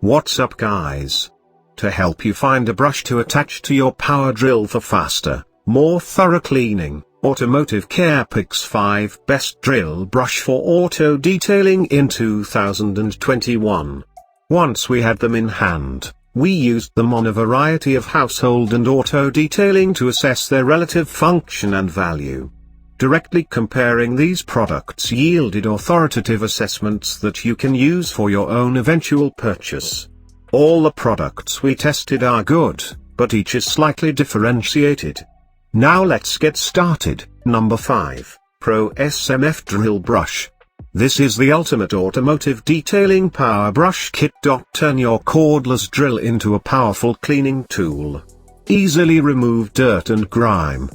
What's up guys? To help you find a brush to attach to your power drill for faster, more thorough cleaning, Automotive Care picks 5 best drill brush for auto detailing in 2021. Once we had them in hand, we used them on a variety of household and auto detailing to assess their relative function and value. Directly comparing these products yielded authoritative assessments that you can use for your own eventual purchase. All the products we tested are good, but each is slightly differentiated. Now let's get started. Number 5, ProSMF Drill Brush. This is the ultimate automotive detailing power brush kit. Turn your cordless drill into a powerful cleaning tool. Easily remove dirt and grime.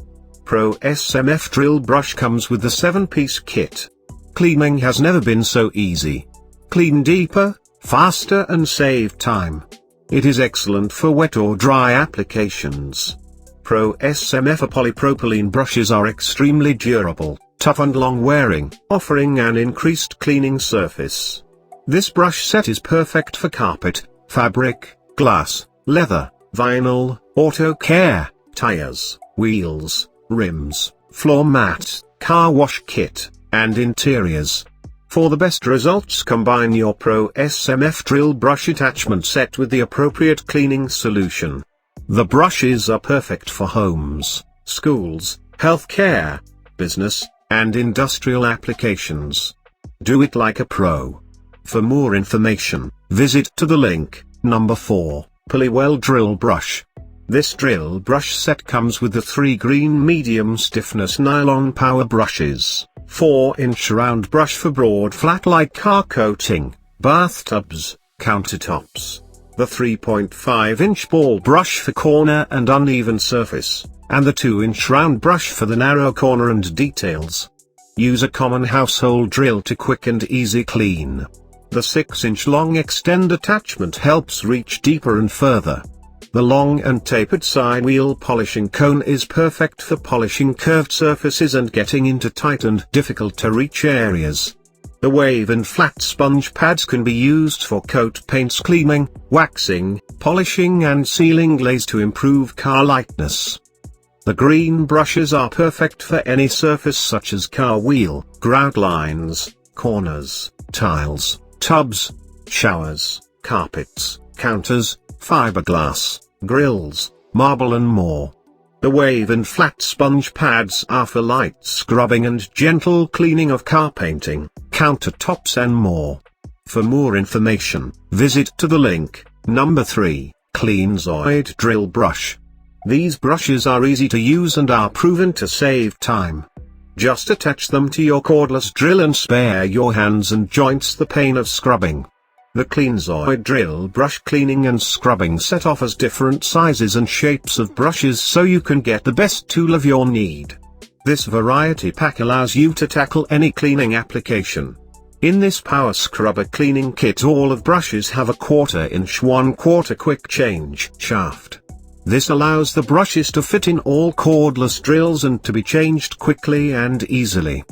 ProSMF drill brush comes with the 7-piece kit. Cleaning has never been so easy. Clean deeper, faster and save time. It is excellent for wet or dry applications. ProSMF polypropylene brushes are extremely durable, tough and long-wearing, offering an increased cleaning surface. This brush set is perfect for carpet, fabric, glass, leather, vinyl, auto care, tires, wheels, rims, floor mats, car wash kit, and interiors. For the best results, combine your ProSMF drill brush attachment set with the appropriate cleaning solution. The brushes are perfect for homes, schools, healthcare, business, and industrial applications. Do it like a pro. For more information, visit to the link. Number 4, Polywell Drill Brush. This drill brush set comes with the 3 green medium stiffness nylon power brushes, 4-inch round brush for broad flat like car coating, bathtubs, countertops, the 3.5-inch ball brush for corner and uneven surface, and the 2-inch round brush for the narrow corner and details. Use a common household drill to quick and easy clean. The 6-inch long extend attachment helps reach deeper and further. The long and tapered side wheel polishing cone is perfect for polishing curved surfaces and getting into tight and difficult to reach areas. The wave and flat sponge pads can be used for coat paints cleaning, waxing, polishing and sealing glaze to improve car lightness. The green brushes are perfect for any surface such as car wheel, grout lines, corners, tiles, tubs, showers, carpets, counters, fiberglass, grills, marble and more. The wave and flat sponge pads are for light scrubbing and gentle cleaning of car painting, countertops and more. For more information, visit to the link. Number 3, CleanZoid Drill Brush. These brushes are easy to use and are proven to save time. Just attach them to your cordless drill and spare your hands and joints the pain of scrubbing. The CleanZoid drill brush cleaning and scrubbing set offers different sizes and shapes of brushes so you can get the best tool of your need. This variety pack allows you to tackle any cleaning application. In this power scrubber cleaning kit, all of brushes have a 1/4-inch 1/4 quick change shaft. This allows the brushes to fit in all cordless drills and to be changed quickly and easily.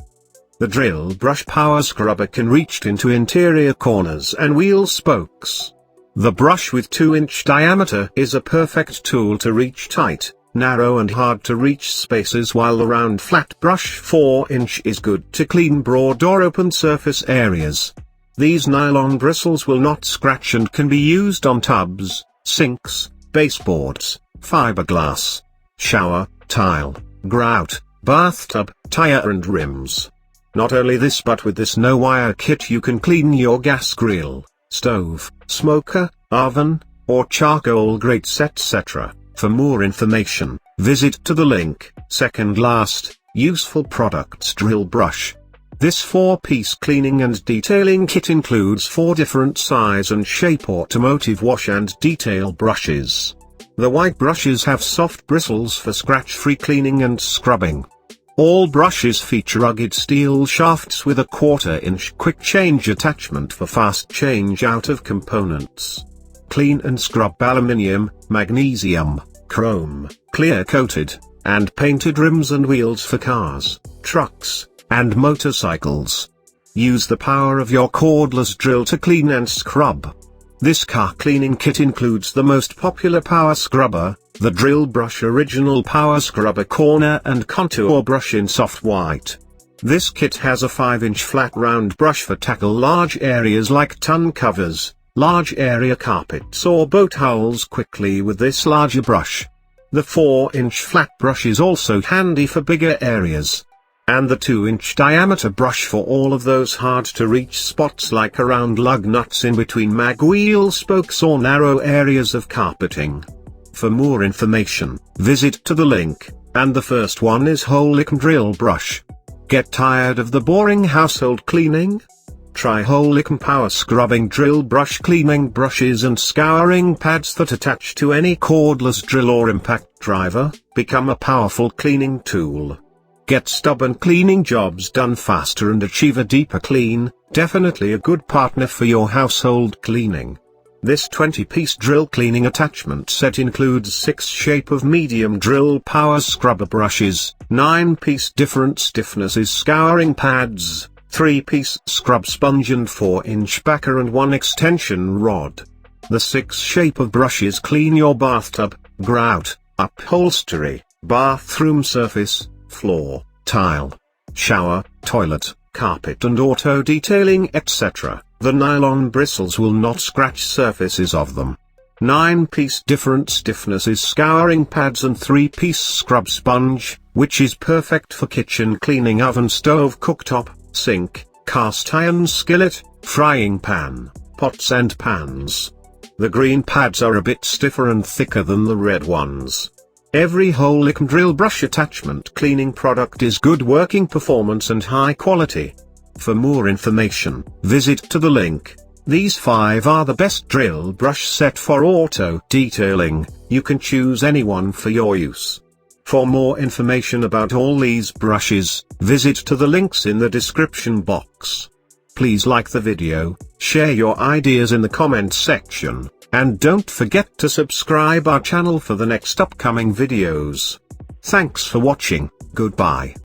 The drill brush power scrubber can reach into interior corners and wheel spokes. The brush with 2-inch diameter is a perfect tool to reach tight, narrow and hard to reach spaces, while the round flat brush 4-inch is good to clean broad or open surface areas. These nylon bristles will not scratch and can be used on tubs, sinks, baseboards, fiberglass, shower, tile, grout, bathtub, tire and rims. Not only this, but with this no-wire kit you can clean your gas grill, stove, smoker, oven, or charcoal grates etc. For more information, visit to the link. Second last, Useful Products Drill Brush. This 4-piece cleaning and detailing kit includes 4 different size and shape automotive wash and detail brushes. The white brushes have soft bristles for scratch-free cleaning and scrubbing. All brushes feature rugged steel shafts with a 1/4-inch quick change attachment for fast change out of components. Clean and scrub aluminium, magnesium, chrome, clear-coated, and painted rims and wheels for cars, trucks, and motorcycles. Use the power of your cordless drill to clean and scrub. This car cleaning kit includes the most popular power scrubber, the drill brush original power scrubber corner and contour brush in soft white. This kit has a 5-inch flat round brush for tackle large areas like tongue covers, large area carpets or boat hulls quickly with this larger brush. The 4-inch flat brush is also handy for bigger areas. And the 2-inch diameter brush for all of those hard to reach spots like around lug nuts in between mag wheel spokes or narrow areas of carpeting. For more information, visit to the link, and the first one is Holikme drill brush. Get tired of the boring household cleaning? Try Holikme power scrubbing drill brush cleaning brushes and scouring pads that attach to any cordless drill or impact driver, become a powerful cleaning tool. Get stubborn cleaning jobs done faster and achieve a deeper clean, definitely a good partner for your household cleaning. This 20-piece drill cleaning attachment set includes 6 shape of medium drill power scrubber brushes, 9-piece different stiffnesses scouring pads, 3-piece scrub sponge and 4-inch backer and 1 extension rod. The 6 shape of brushes clean your bathtub, grout, upholstery, bathroom surface, floor, tile, shower, toilet, carpet and auto detailing etc. The nylon bristles will not scratch surfaces of them. 9-piece different stiffnesses scouring pads and 3-piece scrub sponge, which is perfect for kitchen cleaning oven stove cooktop, sink, cast iron skillet, frying pan, pots and pans. The green pads are a bit stiffer and thicker than the red ones. Every Holikme drill brush attachment cleaning product is good working performance and high quality. For more information, visit to the link. These 5 are the best drill brush set for auto detailing. You can choose any one for your use. For more information about all these brushes, visit to the links in the description box. Please like the video, share your ideas in the comment section, and don't forget to subscribe our channel for the next upcoming videos. Thanks for watching, goodbye.